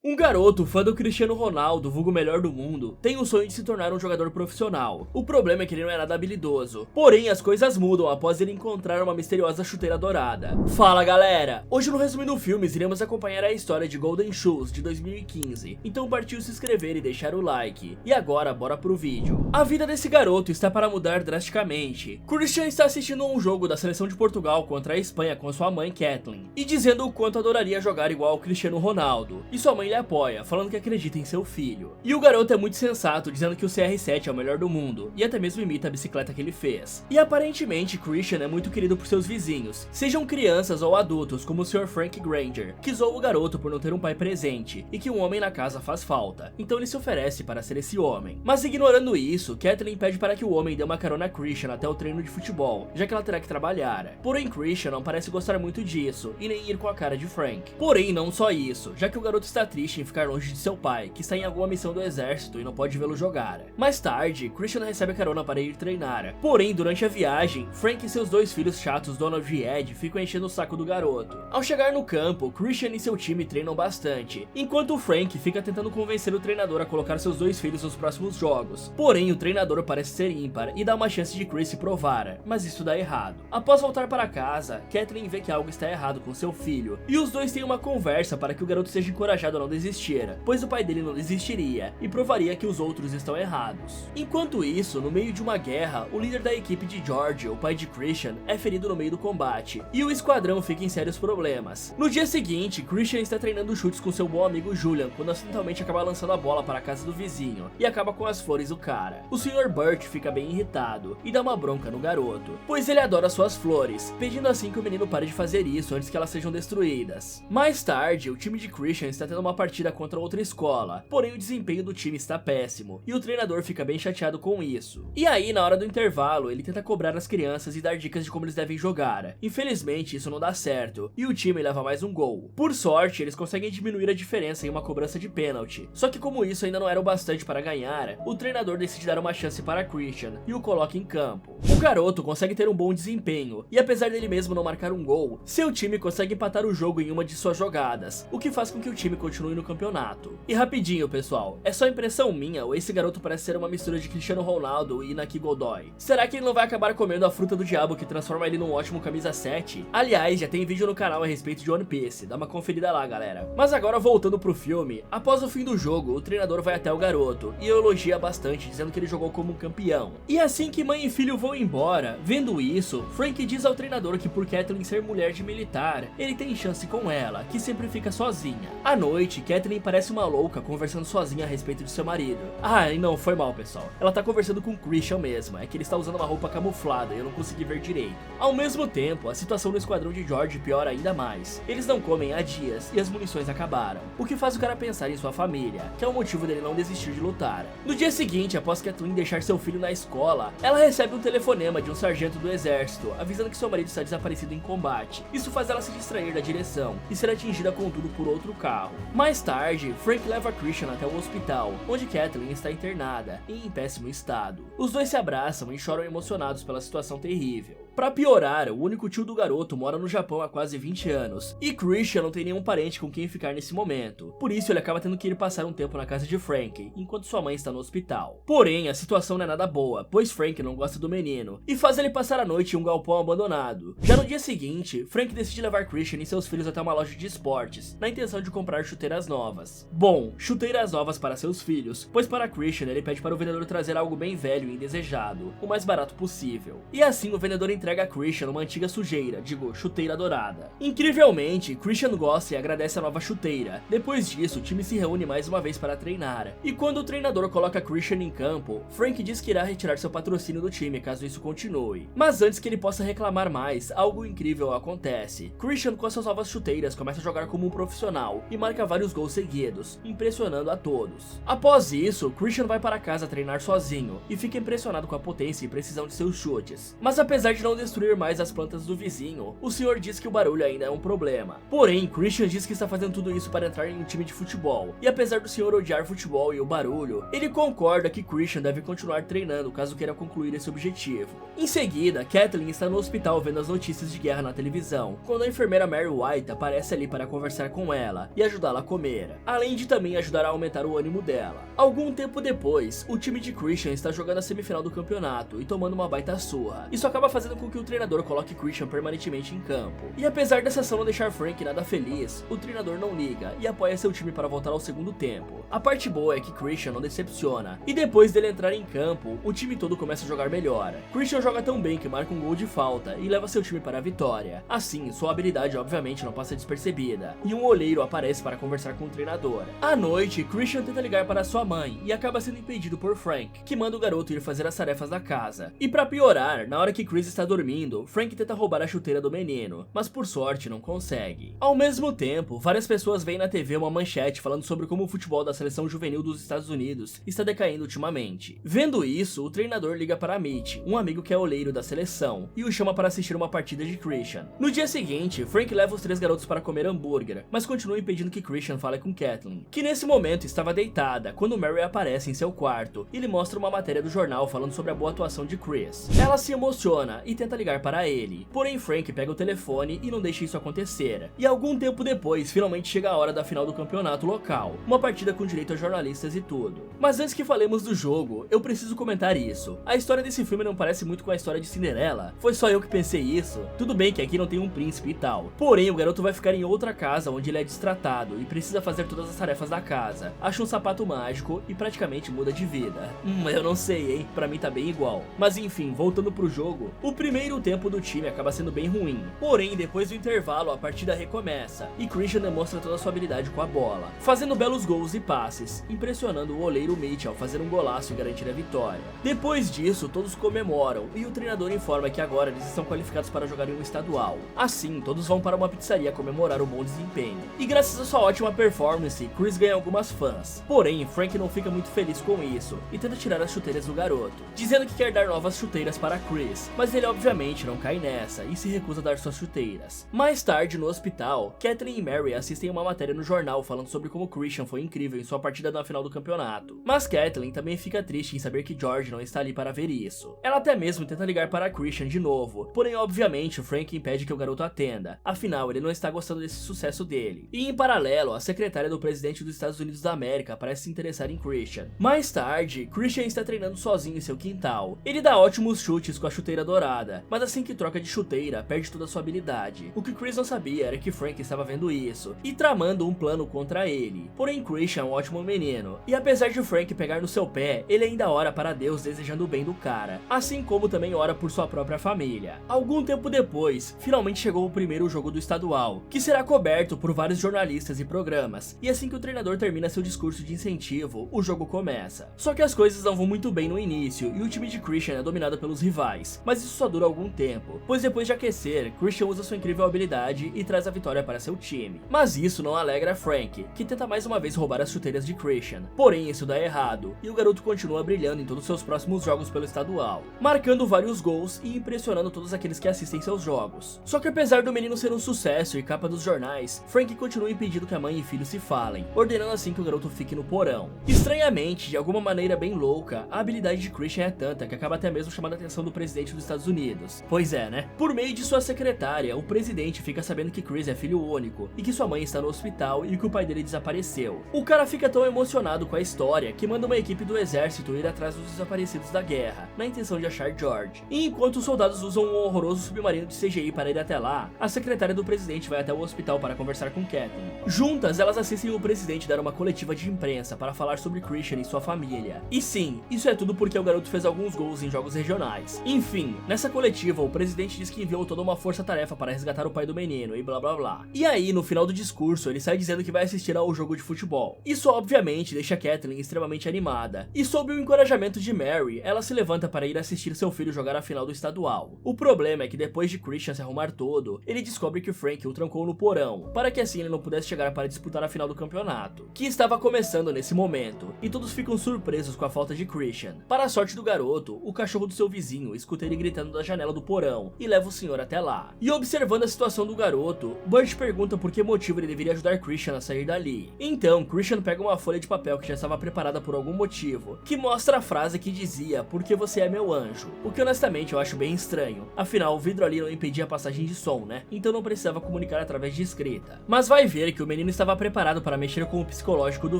Um garoto fã do Cristiano Ronaldo, vulgo melhor do mundo, tem o sonho de se tornar um jogador profissional. O problema é que ele não é nada habilidoso. Porém, as coisas mudam após ele encontrar uma misteriosa chuteira dourada. Fala galera! Hoje no Resumindo Filmes iremos acompanhar a história de Golden Shoes de 2015. Então partiu se inscrever e deixar o like. E agora bora pro vídeo. A vida desse garoto está para mudar drasticamente. Christian está assistindo a um jogo da seleção de Portugal contra a Espanha com sua mãe Kathleen, e dizendo o quanto adoraria jogar igual ao Cristiano Ronaldo. E sua mãe lhe apoia, falando que acredita em seu filho. E o garoto é muito sensato, dizendo que o CR7 é o melhor do mundo, e até mesmo imita a bicicleta que ele fez. E aparentemente Christian é muito querido por seus vizinhos, sejam crianças ou adultos, como o Sr. Frank Granger, que zoou o garoto por não ter um pai presente, e que um homem na casa faz falta, então ele se oferece para ser esse homem. Mas ignorando isso, Kathleen pede para que o homem dê uma carona a Christian até o treino de futebol, já que ela terá que trabalhar. Porém Christian não parece gostar muito disso, e nem ir com a cara de Frank. Porém não só isso, já que o garoto está triste em ficar longe de seu pai, que está em alguma missão do exército e não pode vê-lo jogar. Mais tarde, Christian recebe a carona para ir treinar. Porém, durante a viagem, Frank e seus dois filhos chatos, Donald e Ed, ficam enchendo o saco do garoto. Ao chegar no campo, Christian e seu time treinam bastante, enquanto Frank fica tentando convencer o treinador a colocar seus dois filhos nos próximos jogos. Porém, o treinador parece ser ímpar e dá uma chance de Chris se provar, mas isso dá errado. Após voltar para casa, Kathleen vê que algo está errado com seu filho, e os dois têm uma conversa para que o garoto seja encorajado a não desistir, pois o pai dele não desistiria e provaria que os outros estão errados. Enquanto isso, no meio de uma guerra, o líder da equipe de George, o pai de Christian, é ferido no meio do combate, e o esquadrão fica em sérios problemas. No dia seguinte, Christian está treinando chutes com seu bom amigo Julian, quando acidentalmente acaba lançando a bola para a casa do vizinho, e acaba com as flores do cara. O Sr. Burt fica bem irritado, e dá uma bronca no garoto, pois ele adora suas flores, pedindo assim que o menino pare de fazer isso antes que elas sejam destruídas. Mais tarde, o time de Christian está tendo uma partida contra outra escola, porém o desempenho do time está péssimo, e o treinador fica bem chateado com isso. E aí, na hora do intervalo, ele tenta cobrar as crianças e dar dicas de como eles devem jogar. Infelizmente, isso não dá certo, e o time leva mais um gol. Por sorte, eles conseguem diminuir a diferença em uma cobrança de pênalti. Só que como isso ainda não era o bastante para ganhar, o treinador decide dar uma chance para Christian, e o coloca em campo. O garoto consegue ter um bom desempenho, e apesar dele mesmo não marcar um gol, seu time consegue empatar o jogo em uma de suas jogadas, o que faz com que o time continue no campeonato. E rapidinho pessoal, é só impressão minha ou esse garoto parece ser uma mistura de Cristiano Ronaldo e Inaki Godoy? Será que ele não vai acabar comendo a fruta do diabo que transforma ele num ótimo camisa 7? Aliás, já tem vídeo no canal a respeito de One Piece, dá uma conferida lá galera. Mas agora voltando pro filme, após o fim do jogo, o treinador vai até o garoto e elogia bastante, dizendo que ele jogou como um campeão. E assim que mãe e filho vão embora, vendo isso, Frank diz ao treinador que por Kathleen ser mulher de militar, ele tem chance com ela, que sempre fica sozinha. À noite, Kathleen parece uma louca conversando sozinha a respeito de seu marido. Ah, e não, foi mal pessoal, ela tá conversando com o Christian mesmo, é que ele está usando uma roupa camuflada e eu não consegui ver direito. Ao mesmo tempo, a situação no esquadrão de George piora ainda mais. Eles não comem há dias e as munições acabaram, o que faz o cara pensar em sua família, que é o motivo dele não desistir de lutar. No dia seguinte, após Kathleen deixar seu filho na escola, ela recebe um telefonema de um sargento do exército, avisando que seu marido está desaparecido em combate. Isso faz ela se distrair da direção e ser atingida contudo por outro carro. Mais tarde, Frank leva Christian até o hospital, onde Kathleen está internada e em péssimo estado. Os dois se abraçam e choram emocionados pela situação terrível. Pra piorar, o único tio do garoto mora no Japão há quase 20 anos, e Christian não tem nenhum parente com quem ficar nesse momento. Por isso ele acaba tendo que ir passar um tempo na casa de Frank, enquanto sua mãe está no hospital. Porém, a situação não é nada boa, pois Frank não gosta do menino, e faz ele passar a noite em um galpão abandonado. Já no dia seguinte, Frank decide levar Christian e seus filhos até uma loja de esportes, na intenção de comprar chuteiras novas. Bom, chuteiras novas para seus filhos, pois para Christian ele pede para o vendedor trazer algo bem velho e indesejado, o mais barato possível. E assim o vendedor entrega a Christian uma antiga sujeira, chuteira dourada. Incrivelmente, Christian gosta e agradece a nova chuteira. Depois disso, o time se reúne mais uma vez para treinar. E quando o treinador coloca Christian em campo, Frank diz que irá retirar seu patrocínio do time caso isso continue. Mas antes que ele possa reclamar mais, algo incrível acontece. Christian com suas novas chuteiras começa a jogar como um profissional e marca vários gols seguidos, impressionando a todos. Após isso, Christian vai para casa treinar sozinho e fica impressionado com a potência e precisão de seus chutes. Mas apesar de não destruir mais as plantas do vizinho, o senhor diz que o barulho ainda é um problema. Porém, Christian diz que está fazendo tudo isso para entrar em um time de futebol, e apesar do senhor odiar futebol e o barulho, ele concorda que Christian deve continuar treinando caso queira concluir esse objetivo. Em seguida, Kathleen está no hospital vendo as notícias de guerra na televisão, quando a enfermeira Mary White aparece ali para conversar com ela e ajudá-la a comer, além de também ajudar a aumentar o ânimo dela. Algum tempo depois, o time de Christian está jogando a semifinal do campeonato e tomando uma baita surra. Isso acaba fazendo com que o treinador coloque Christian permanentemente em campo. E apesar dessa ação não deixar Frank nada feliz, o treinador não liga e apoia seu time para voltar ao segundo tempo. A parte boa é que Christian não decepciona, e depois dele entrar em campo, o time todo começa a jogar melhor. Christian joga tão bem que marca um gol de falta e leva seu time para a vitória. Assim, sua habilidade obviamente não passa despercebida, e um olheiro aparece para conversar com o treinador. À noite, Christian tenta ligar para sua mãe e acaba sendo impedido por Frank, que manda o garoto ir fazer as tarefas da casa. E pra piorar, na hora que Chris está dormindo, Frank tenta roubar a chuteira do menino, mas por sorte não consegue. Ao mesmo tempo, várias pessoas veem na TV uma manchete falando sobre como o futebol da seleção juvenil dos Estados Unidos está decaindo ultimamente. Vendo isso, o treinador liga para Mitch, um amigo que é oleiro da seleção, e o chama para assistir uma partida de Christian. No dia seguinte, Frank leva os 3 garotos para comer hambúrguer, mas continua impedindo que Christian fale com Kathleen, que nesse momento estava deitada, quando Mary aparece em seu quarto e lhe mostra uma matéria do jornal falando sobre a boa atuação de Chris. Ela se emociona e tenta ligar para ele, porém Frank pega o telefone e não deixa isso acontecer. E algum tempo depois, finalmente chega a hora da final do campeonato local, uma partida com direito a jornalistas e tudo. Mas antes que falemos do jogo, eu preciso comentar isso. A história desse filme não parece muito com a história de Cinderela? Foi só eu que pensei isso? Tudo bem que aqui não tem um príncipe e tal, porém o garoto vai ficar em outra casa onde ele é destratado e precisa fazer todas as tarefas da casa, acha um sapato mágico e praticamente muda de vida. Eu não sei, hein? Pra mim tá bem igual. Mas enfim, voltando pro jogo, o primeiro tempo do time acaba sendo bem ruim. Porém, depois do intervalo, a partida recomeça e Christian demonstra toda a sua habilidade com a bola, fazendo belos gols e passes, impressionando o oleiro Mitch ao fazer um golaço e garantir a vitória. Depois disso, todos comemoram e o treinador informa que agora eles estão qualificados para jogar em um estadual. Assim, todos vão para uma pizzaria comemorar o bom desempenho. E graças a sua ótima performance, Chris ganha algumas fãs. Porém, Frank não fica muito feliz com isso e tenta tirar as chuteiras do garoto, dizendo que quer dar novas chuteiras para Chris, mas ele obviamente não cai nessa e se recusa a dar suas chuteiras. Mais tarde, no hospital, Kathleen e Mary assistem uma matéria no jornal falando sobre como Christian foi incrível em sua partida na final do campeonato. Mas Kathleen também fica triste em saber que George não está ali para ver isso. Ela até mesmo tenta ligar para Christian de novo, porém obviamente o Frank impede que o garoto atenda, afinal ele não está gostando desse sucesso dele. E em paralelo, a secretária do presidente dos Estados Unidos da América parece se interessar em Christian. Mais tarde, Christian está treinando sozinho em seu quintal. Ele dá ótimos chutes com a chuteira dourada, mas assim que troca de chuteira, perde toda a sua habilidade. O que Chris não sabia era que Frank estava vendo isso e tramando um plano contra ele. Porém, Christian é um ótimo menino, e apesar de Frank pegar no seu pé, ele ainda ora para Deus desejando o bem do cara, assim como também ora por sua própria família. Algum tempo depois, finalmente chegou o primeiro jogo do estadual, que será coberto por vários jornalistas e programas, e assim que o treinador termina seu discurso de incentivo, o jogo começa. Só que as coisas não vão muito bem no início, e o time de Christian é dominado pelos rivais, mas isso só dura algum tempo, pois depois de aquecer, Christian usa sua incrível habilidade e traz a vitória para seu time. Mas isso não alegra Frank, que tenta mais uma vez roubar as chuteiras de Christian, porém isso dá errado, e o garoto continua brilhando em todos seus próximos jogos pelo estadual, marcando vários gols e impressionando todos aqueles que assistem seus jogos. Só que apesar do menino ser um sucesso e capa dos jornais, Frank continua impedindo que a mãe e filho se falem, ordenando assim que o garoto fique no porão. Estranhamente, de alguma maneira bem louca, a habilidade de Christian é tanta que acaba até mesmo chamando a atenção do presidente dos Estados Unidos. Pois é, né? Por meio de sua secretária, o presidente fica sabendo que Chris é filho único, e que sua mãe está no hospital e que o pai dele desapareceu. O cara fica tão emocionado com a história que manda uma equipe do exército ir atrás dos desaparecidos da guerra, na intenção de achar George. E enquanto os soldados usam um horroroso submarino de CGI para ir até lá, a secretária do presidente vai até o hospital para conversar com Kathleen. Juntas, elas assistem o presidente dar uma coletiva de imprensa para falar sobre Christian e sua família. E sim, isso é tudo porque o garoto fez alguns gols em jogos regionais. Enfim, nessa coletiva, o presidente diz que enviou toda uma força-tarefa para resgatar o pai do menino e blá blá blá. E aí, no final do discurso, ele sai dizendo que vai assistir ao jogo de futebol. Isso obviamente deixa Kathleen extremamente animada. E sob o encorajamento de Mary, ela se levanta para ir assistir seu filho jogar a final do estadual. O problema é que depois de Christian se arrumar todo, ele descobre que o Frank o trancou no porão, para que assim ele não pudesse chegar para disputar a final do campeonato, que estava começando nesse momento, e todos ficam surpresos com a falta de Christian. Para a sorte do garoto, o cachorro do seu vizinho escuta ele gritando das janela do porão e leva o senhor até lá. E observando a situação do garoto, Burt pergunta por que motivo ele deveria ajudar Christian a sair dali. Então, Christian pega uma folha de papel que já estava preparada por algum motivo, que mostra a frase que dizia, porque você é meu anjo. O que honestamente eu acho bem estranho, afinal o vidro ali não impedia a passagem de som, né? Então não precisava comunicar através de escrita. Mas vai ver que o menino estava preparado para mexer com o psicológico do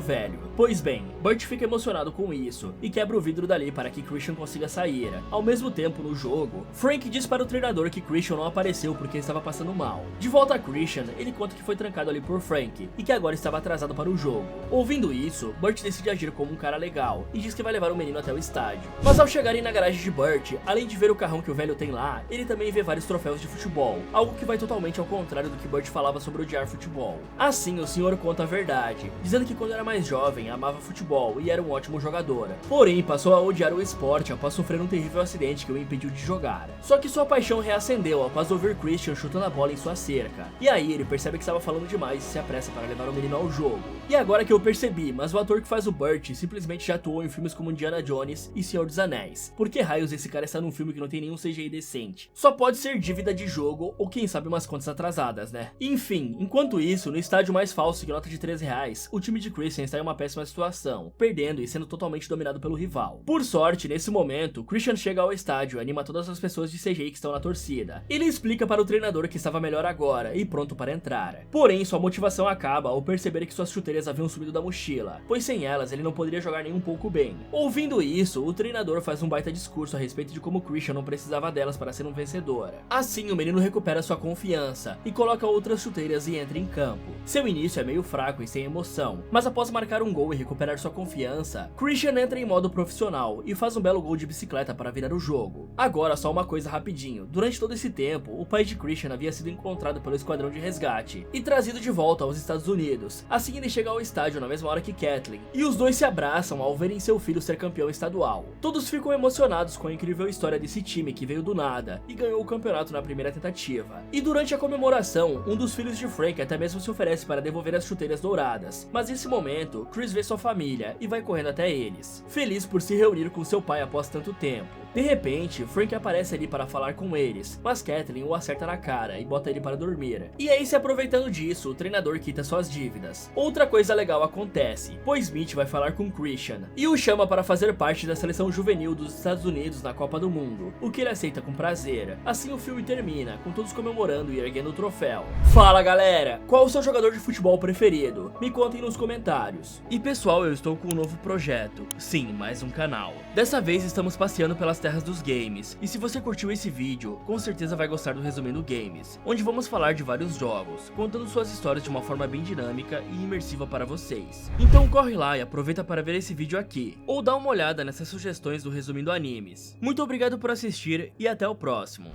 velho. Pois bem, Burt fica emocionado com isso e quebra o vidro dali para que Christian consiga sair. Ao mesmo tempo, no jogo, Frank diz para o treinador que Christian não apareceu porque estava passando mal. De volta a Christian, ele conta que foi trancado ali por Frank e que agora estava atrasado para o jogo. Ouvindo isso, Burt decide agir como um cara legal e diz que vai levar o menino até o estádio. Mas ao chegarem na garagem de Burt, além de ver o carrão que o velho tem lá, ele também vê vários troféus de futebol, algo que vai totalmente ao contrário do que Burt falava sobre odiar futebol. Assim, o senhor conta a verdade, dizendo que quando era mais jovem amava futebol e era um ótimo jogador. Porém, passou a odiar o esporte após sofrer um terrível acidente que o impediu de jogar. Só que sua paixão reacendeu após ouvir Christian chutando a bola em sua cerca. E aí ele percebe que estava falando demais e se apressa para levar o menino ao jogo. E agora que eu percebi, mas o ator que faz o Burt simplesmente já atuou em filmes como Indiana Jones e Senhor dos Anéis. Por que raios esse cara está num filme que não tem nenhum CGI decente? Só pode ser dívida de jogo ou quem sabe umas contas atrasadas, né? Enfim, enquanto isso, no estádio mais falso que nota de R$3, o time de Christian está em uma péssima situação, perdendo e sendo totalmente dominado pelo rival. Por sorte, nesse momento, Christian chega ao estádio e anima todas as pessoas de CGI que estão na torcida. Ele explica para o treinador que estava melhor agora e pronto para entrar. Porém, sua motivação acaba ao perceber que suas chuteiras haviam sumido da mochila, pois sem elas ele não poderia jogar nem um pouco bem. Ouvindo isso, o treinador faz um baita discurso a respeito de como Christian não precisava delas para ser um vencedor. Assim, o menino recupera sua confiança e coloca outras chuteiras e entra em campo. Seu início é meio fraco e sem emoção, mas após marcar um gol e recuperar sua confiança, Christian entra em modo profissional e faz um belo gol de bicicleta para virar o jogo. Agora, só uma coisa rapidinho, durante todo esse tempo, o pai de Christian havia sido encontrado pelo esquadrão de resgate e trazido de volta aos Estados Unidos. Assim ele chega ao estádio na mesma hora que Kathleen, e os dois se abraçam ao verem seu filho ser campeão estadual. Todos ficam emocionados com a incrível história desse time que veio do nada e ganhou o campeonato na primeira tentativa. E durante a comemoração, um dos filhos de Frank até mesmo se oferece para devolver as chuteiras douradas, mas nesse momento, Chris vê sua família e vai correndo até eles, feliz por se reunir com seu pai após tanto tempo. De repente, Frank aparece ali para falar com eles, mas Kathleen o acerta na cara e bota ele para dormir. E aí, se aproveitando disso, o treinador quita suas dívidas. Outra coisa legal acontece, pois Smith vai falar com Christian e o chama para fazer parte da seleção juvenil dos Estados Unidos na Copa do Mundo, o que ele aceita com prazer. Assim o filme termina, com todos comemorando e erguendo o troféu. Fala galera, qual o seu jogador de futebol preferido? Me contem nos comentários. E pessoal, eu estou com um novo projeto, sim, mais um canal. Dessa vez estamos passeando pelas terras dos games, e se você curtiu esse vídeo, com certeza vai gostar do Resumindo Games, onde vamos falar de vários jogos, contando suas histórias de uma forma bem dinâmica e imersiva para vocês. Então corre lá e aproveita para ver esse vídeo aqui, ou dá uma olhada nessas sugestões do Resumindo Animes. Muito obrigado por assistir e até o próximo.